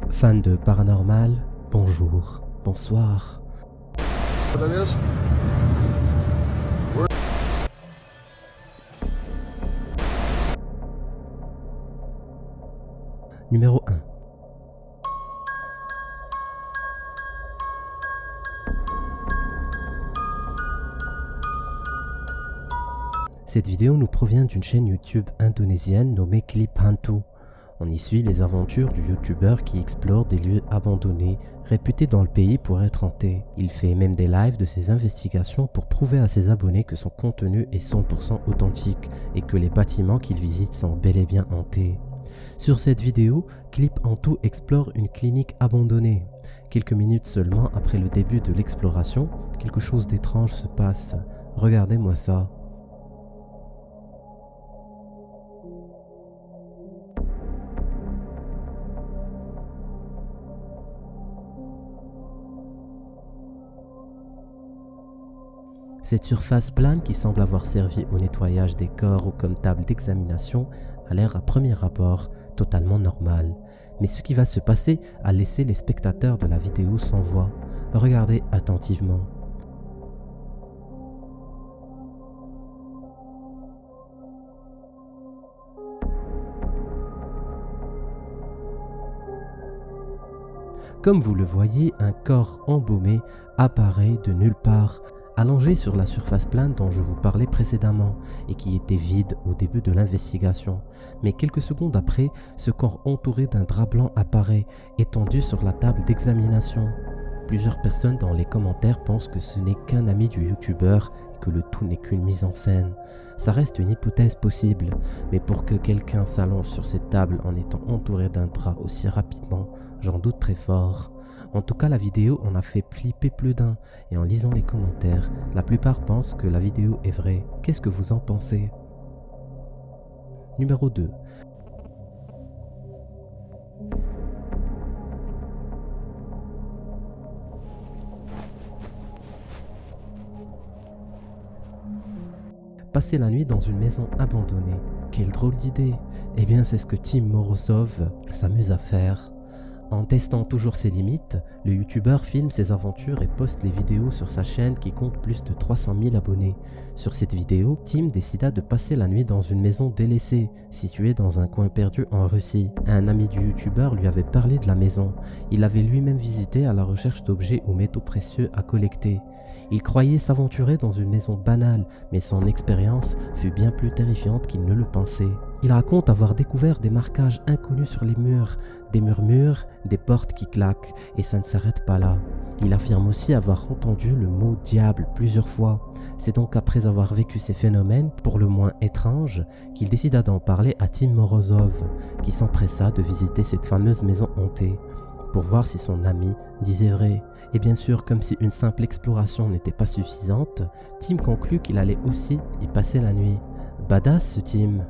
Fan de paranormal, bonjour, bonsoir. Numéro 1. Cette vidéo nous provient d'une chaîne YouTube indonésienne nommée Clip Hantu. On y suit les aventures du youtubeur qui explore des lieux abandonnés, réputés dans le pays pour être hantés. Il fait même des lives de ses investigations pour prouver à ses abonnés que son contenu est 100% authentique et que les bâtiments qu'il visite sont bel et bien hantés. Sur cette vidéo, Clip Hantu explore une clinique abandonnée. Quelques minutes seulement après le début de l'exploration, quelque chose d'étrange se passe. Regardez-moi ça. Cette surface plane qui semble avoir servi au nettoyage des corps ou comme table d'examination a l'air à premier abord totalement normal. Mais ce qui va se passer a laissé les spectateurs de la vidéo sans voix. Regardez attentivement. Comme vous le voyez, un corps embaumé apparaît de nulle part, allongé sur la surface plane dont je vous parlais précédemment et qui était vide au début de l'investigation. Mais quelques secondes après, ce corps entouré d'un drap blanc apparaît, étendu sur la table d'examination. Plusieurs personnes dans les commentaires pensent que ce n'est qu'un ami du youtubeur et que le tout n'est qu'une mise en scène. Ça reste une hypothèse possible, mais pour que quelqu'un s'allonge sur cette table en étant entouré d'un drap aussi rapidement, j'en doute très fort. En tout cas, la vidéo en a fait flipper plus d'un, et en lisant les commentaires, la plupart pensent que la vidéo est vraie. Qu'est-ce que vous en pensez? Numéro 2. Passer la nuit dans une maison abandonnée. Quelle drôle d'idée! Eh bien, c'est ce que Tim Morozov s'amuse à faire. En testant toujours ses limites, le youtubeur filme ses aventures et poste les vidéos sur sa chaîne qui compte plus de 300 000 abonnés. Sur cette vidéo, Tim décida de passer la nuit dans une maison délaissée, située dans un coin perdu en Russie. Un ami du youtubeur lui avait parlé de la maison. Il l'avait lui-même visité à la recherche d'objets ou métaux précieux à collecter. Il croyait s'aventurer dans une maison banale, mais son expérience fut bien plus terrifiante qu'il ne le pensait. Il raconte avoir découvert des marquages inconnus sur les murs, des murmures, des portes qui claquent, et ça ne s'arrête pas là. Il affirme aussi avoir entendu le mot « diable » plusieurs fois. C'est donc après avoir vécu ces phénomènes, pour le moins étranges, qu'il décida d'en parler à Tim Morozov, qui s'empressa de visiter cette fameuse maison hantée, pour voir si son ami disait vrai. Et bien sûr, comme si une simple exploration n'était pas suffisante, Tim conclut qu'il allait aussi y passer la nuit. Badass ce Tim!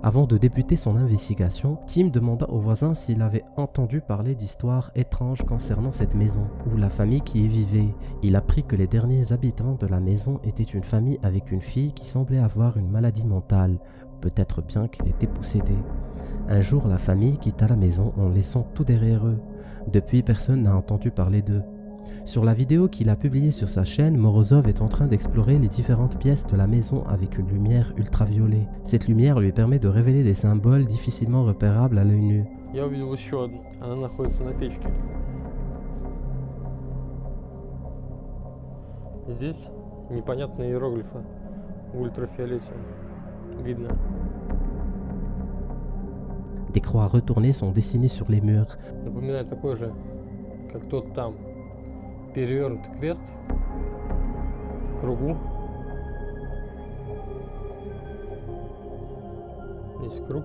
Avant de débuter son investigation, Tim demanda aux voisins s'il avait entendu parler d'histoires étranges concernant cette maison ou la famille qui y vivait. Il apprit que les derniers habitants de la maison étaient une famille avec une fille qui semblait avoir une maladie mentale, ou peut-être bien qu'elle était possédée. Un jour, la famille quitta la maison en laissant tout derrière eux. Depuis, personne n'a entendu parler d'eux. Sur la vidéo qu'il a publiée sur sa chaîne, Morozov est en train d'explorer les différentes pièces de la maison avec une lumière ultraviolet. Cette lumière lui permet de révéler des symboles difficilement repérables à l'œil nu. Я увидел еще одну. Она находится на печке. Здесь непонятные иероглифы в ультрафиолете. Видно. Des croix retournées sont dessinées sur les murs. Напоминает такой же, как тот там. Перевернутый крест в кругу. Здесь круг.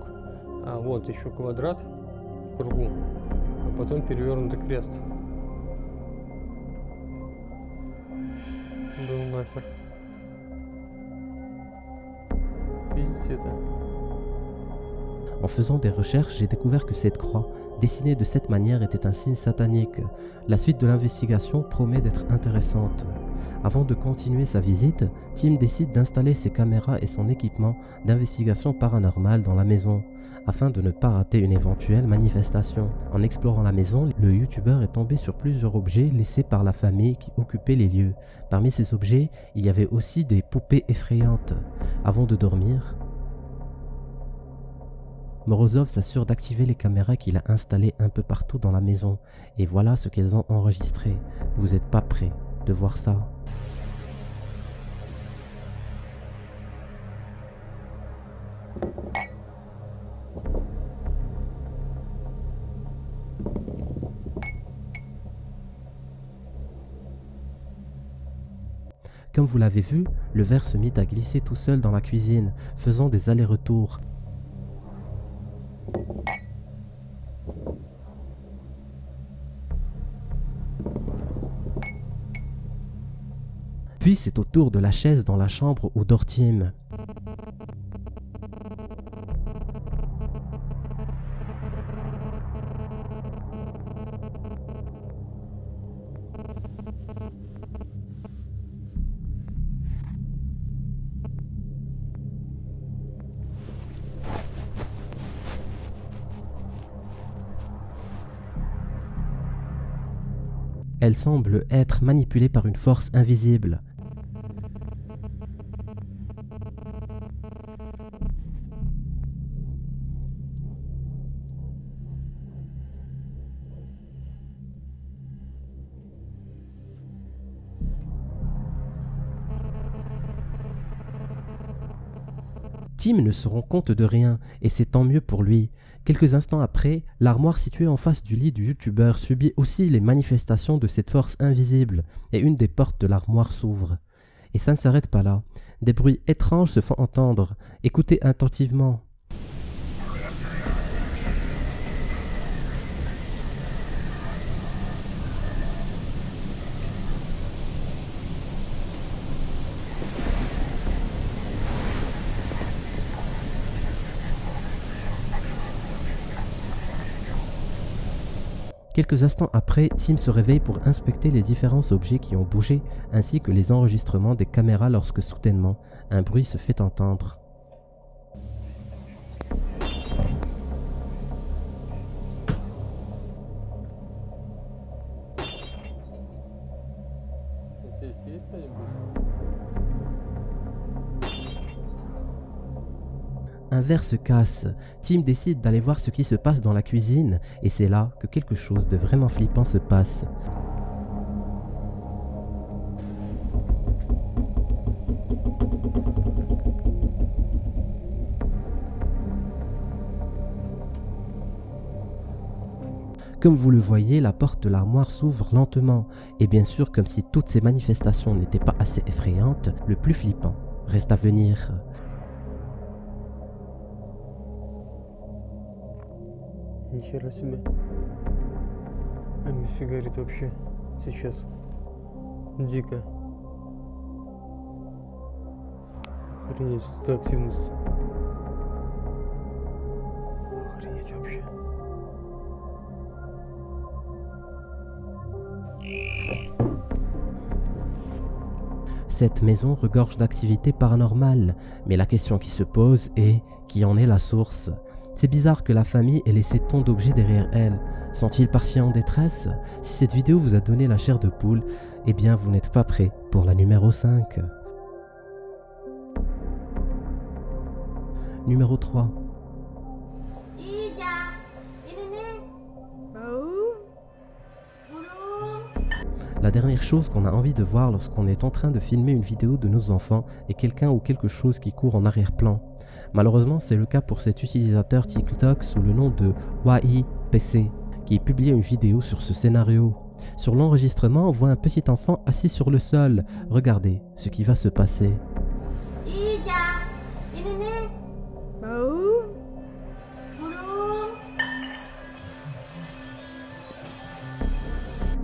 А вот еще квадрат в кругу. А потом перевернутый крест. Да нахер. Видите это? En faisant des recherches, j'ai découvert que cette croix, dessinée de cette manière, était un signe satanique. La suite de l'investigation promet d'être intéressante. Avant de continuer sa visite, Tim décide d'installer ses caméras et son équipement d'investigation paranormale dans la maison, afin de ne pas rater une éventuelle manifestation. En explorant la maison, le youtubeur est tombé sur plusieurs objets laissés par la famille qui occupait les lieux. Parmi ces objets, il y avait aussi des poupées effrayantes. Avant de dormir, Morozov s'assure d'activer les caméras qu'il a installées un peu partout dans la maison. Et voilà ce qu'elles ont enregistré. Vous n'êtes pas prêts de voir ça? Comme vous l'avez vu, le verre se mit à glisser tout seul dans la cuisine, faisant des allers-retours. Puis c'est au tour de la chaise dans la chambre où dort Tim. Elle semble être manipulée par une force invisible. Tim ne se rend compte de rien, et c'est tant mieux pour lui. Quelques instants après, l'armoire située en face du lit du youtubeur subit aussi les manifestations de cette force invisible, et une des portes de l'armoire s'ouvre. Et ça ne s'arrête pas là. Des bruits étranges se font entendre. Écoutez attentivement. Quelques instants après, Tim se réveille pour inspecter les différents objets qui ont bougé, ainsi que les enregistrements des caméras lorsque soudainement, un bruit se fait entendre. Un verre se casse. Tim décide d'aller voir ce qui se passe dans la cuisine et c'est là que quelque chose de vraiment flippant se passe. Comme vous le voyez, la porte de l'armoire s'ouvre lentement et bien sûr, comme si toutes ces manifestations n'étaient pas assez effrayantes, le plus flippant reste à venir. Нихера себе. А нифига это вообще сейчас дико. Охренеть, это активность. Охренеть вообще. Cette maison regorge d'activités paranormales, mais la question qui se pose est qui en est la source? C'est bizarre que la famille ait laissé tant d'objets derrière elle. Sont-ils partis en détresse? Si cette vidéo vous a donné la chair de poule, eh bien vous n'êtes pas prêt pour la numéro 5. Numéro 3. La dernière chose qu'on a envie de voir lorsqu'on est en train de filmer une vidéo de nos enfants est quelqu'un ou quelque chose qui court en arrière-plan. Malheureusement, c'est le cas pour cet utilisateur TikTok sous le nom de YIPC qui publie une vidéo sur ce scénario. Sur l'enregistrement, on voit un petit enfant assis sur le sol. Regardez ce qui va se passer.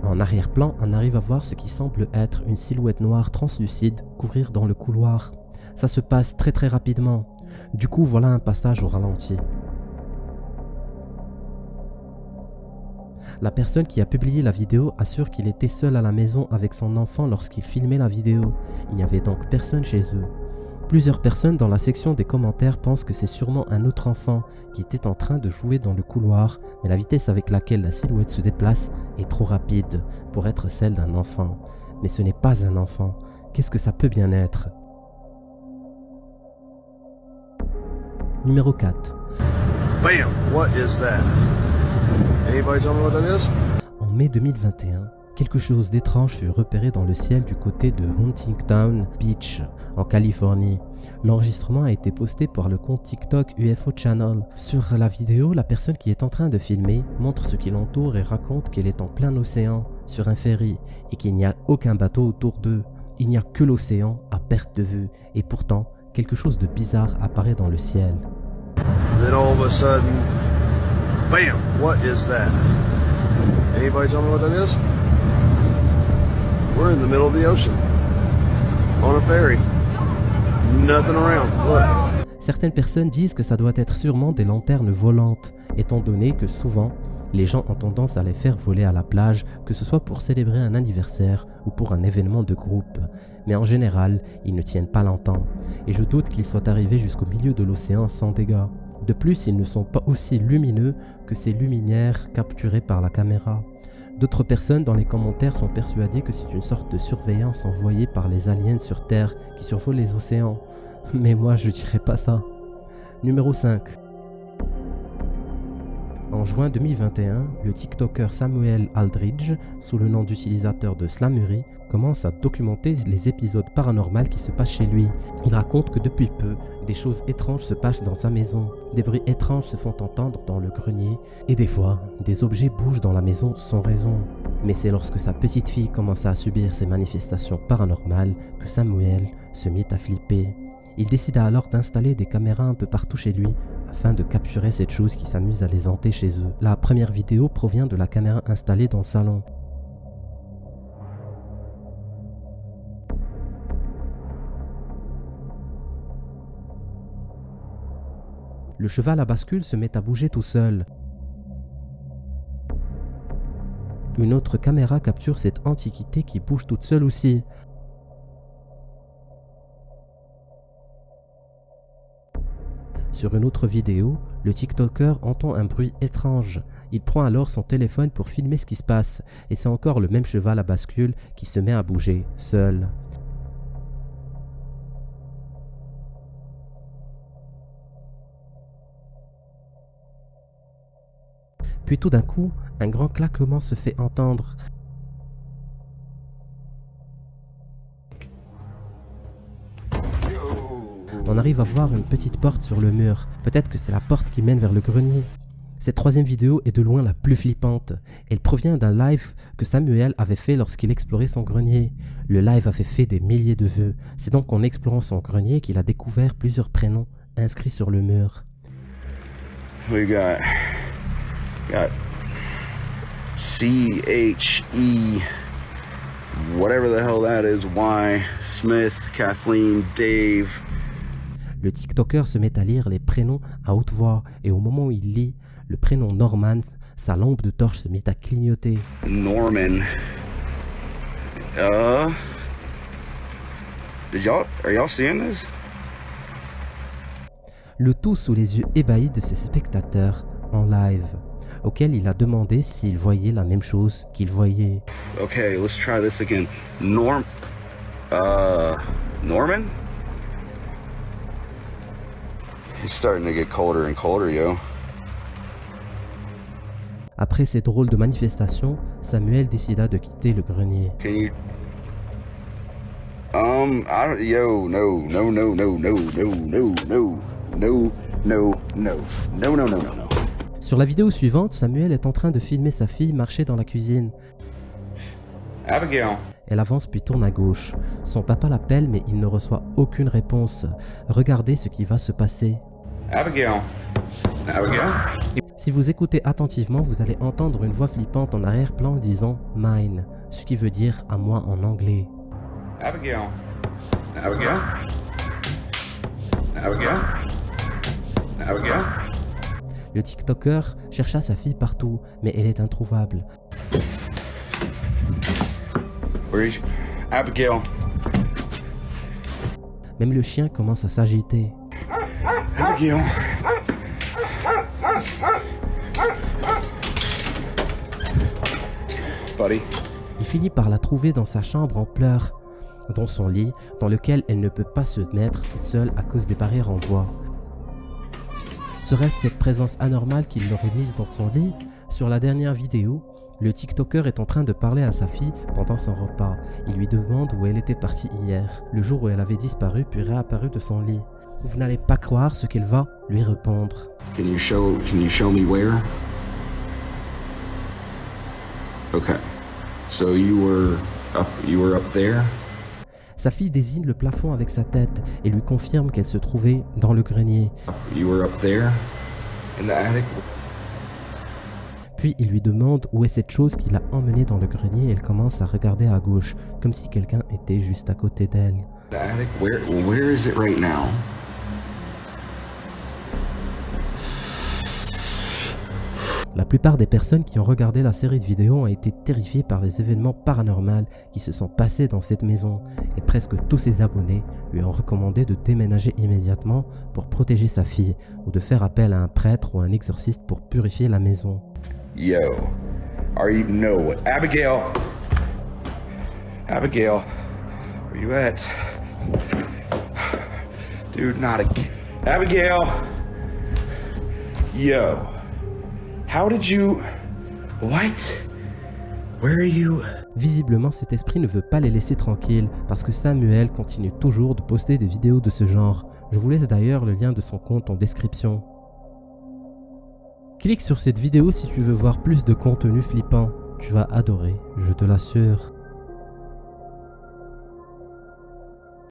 En arrière-plan, on arrive à voir ce qui semble être une silhouette noire translucide courir dans le couloir. Ça se passe très rapidement. Du coup, voilà un passage au ralenti. La personne qui a publié la vidéo assure qu'il était seul à la maison avec son enfant lorsqu'il filmait la vidéo. Il n'y avait donc personne chez eux. Plusieurs personnes dans la section des commentaires pensent que c'est sûrement un autre enfant qui était en train de jouer dans le couloir, mais la vitesse avec laquelle la silhouette se déplace est trop rapide pour être celle d'un enfant. Mais ce n'est pas un enfant. Qu'est-ce que ça peut bien être? Numéro 4. Bam! What is that? Anybody tell me what that is? En mai 2021, quelque chose d'étrange fut repéré dans le ciel du côté de Huntington Beach, en Californie. L'enregistrement a été posté par le compte TikTok UFO Channel. Sur la vidéo, la personne qui est en train de filmer montre ce qui l'entoure et raconte qu'elle est en plein océan, sur un ferry, et qu'il n'y a aucun bateau autour d'eux. Il n'y a que l'océan à perte de vue, et pourtant, quelque chose de bizarre apparaît dans le ciel. Then all of a sudden, bam! What is that? Anybody tell me what that is? We're in the middle of the ocean, on a ferry, nothing around. Look. Certaines personnes disent que ça doit être sûrement des lanternes volantes, étant donné que souvent, les gens ont tendance à les faire voler à la plage, que ce soit pour célébrer un anniversaire ou pour un événement de groupe. Mais en général, ils ne tiennent pas longtemps, et je doute qu'ils soient arrivés jusqu'au milieu de l'océan sans dégâts. De plus, ils ne sont pas aussi lumineux que ces luminaires capturées par la caméra. D'autres personnes dans les commentaires sont persuadées que c'est une sorte de surveillance envoyée par les aliens sur Terre qui survolent les océans. Mais moi, je dirais pas ça. Numéro 5. En juin 2021, le TikToker Samuel Aldridge, sous le nom d'utilisateur de Slamury, commence à documenter les épisodes paranormaux qui se passent chez lui. Il raconte que depuis peu, des choses étranges se passent dans sa maison. Des bruits étranges se font entendre dans le grenier et des fois, des objets bougent dans la maison sans raison. Mais c'est lorsque sa petite fille commença à subir ces manifestations paranormales que Samuel se mit à flipper. Il décida alors d'installer des caméras un peu partout chez lui afin de capturer cette chose qui s'amuse à les hanter chez eux. La première vidéo provient de la caméra installée dans le salon. Le cheval à bascule se met à bouger tout seul. Une autre caméra capture cette antiquité qui bouge toute seule aussi. Sur une autre vidéo, le TikToker entend un bruit étrange. Il prend alors son téléphone pour filmer ce qui se passe, et c'est encore le même cheval à bascule qui se met à bouger, seul. Puis tout d'un coup, un grand claquement se fait entendre. On arrive à voir une petite porte sur le mur. Peut-être que c'est la porte qui mène vers le grenier. Cette troisième vidéo est de loin la plus flippante. Elle provient d'un live que Samuel avait fait lorsqu'il explorait son grenier. Le live avait fait des milliers de vues. C'est donc en explorant son grenier qu'il a découvert plusieurs prénoms inscrits sur le mur. We got C-H-E, whatever the hell that is, Y, Smith, Kathleen, Dave. Le TikToker se met à lire les prénoms à haute voix et au moment où il lit le prénom Norman, sa lampe de torche se mit à clignoter. Norman. Are y'all seeing this? Le tout sous les yeux ébahis de ses spectateurs en live, auquel il a demandé s'il voyait la même chose qu'il voyait. Okay, let's try this again. Norman? It's starting to get colder and colder, yo. Après ces drôles de manifestations, Samuel décida de quitter le grenier. Can you... yo, no. Sur la vidéo suivante, Samuel est en train de filmer sa fille marcher dans la cuisine. Abigail. Elle avance puis tourne à gauche. Son papa l'appelle mais il ne reçoit aucune réponse. Regardez ce qui va se passer. Abigail. Si vous écoutez attentivement, vous allez entendre une voix flippante en arrière-plan disant « mine », ce qui veut dire « à moi » en anglais. Abigail. Le TikToker chercha sa fille partout, mais elle est introuvable. Where is Abigail? Même le chien commence à s'agiter. Abigail. Buddy. Il finit par la trouver dans sa chambre en pleurs, dans son lit, dans lequel elle ne peut pas se mettre toute seule à cause des barrières en bois. Serait-ce cette présence anormale qui l'aurait mise dans son lit? Sur la dernière vidéo, le TikToker est en train de parler à sa fille pendant son repas. Il lui demande où elle était partie hier, le jour où elle avait disparu puis réapparu de son lit. Vous n'allez pas croire ce qu'elle va lui répondre. Can you show me where? Okay. So you were up there? Sa fille désigne le plafond avec sa tête et lui confirme qu'elle se trouvait dans le grenier. You were up there? In the attic? Puis il lui demande où est cette chose qui l'a emmenée dans le grenier et elle commence à regarder à gauche, comme si quelqu'un était juste à côté d'elle. The attic? Where is it right now? La plupart des personnes qui ont regardé la série de vidéos ont été terrifiées par les événements paranormaux qui se sont passés dans cette maison et presque tous ses abonnés lui ont recommandé de déménager immédiatement pour protéger sa fille ou de faire appel à un prêtre ou un exorciste pour purifier la maison. Yo. No. Abigail. Abigail. Where you at? Dude, not again. Abigail. Yo. How did you... What? Where are you? Visiblement, cet esprit ne veut pas les laisser tranquilles parce que Samuel continue toujours de poster des vidéos de ce genre. Je vous laisse d'ailleurs le lien de son compte en description. Clique sur cette vidéo si tu veux voir plus de contenu flippant. Tu vas adorer, je te l'assure.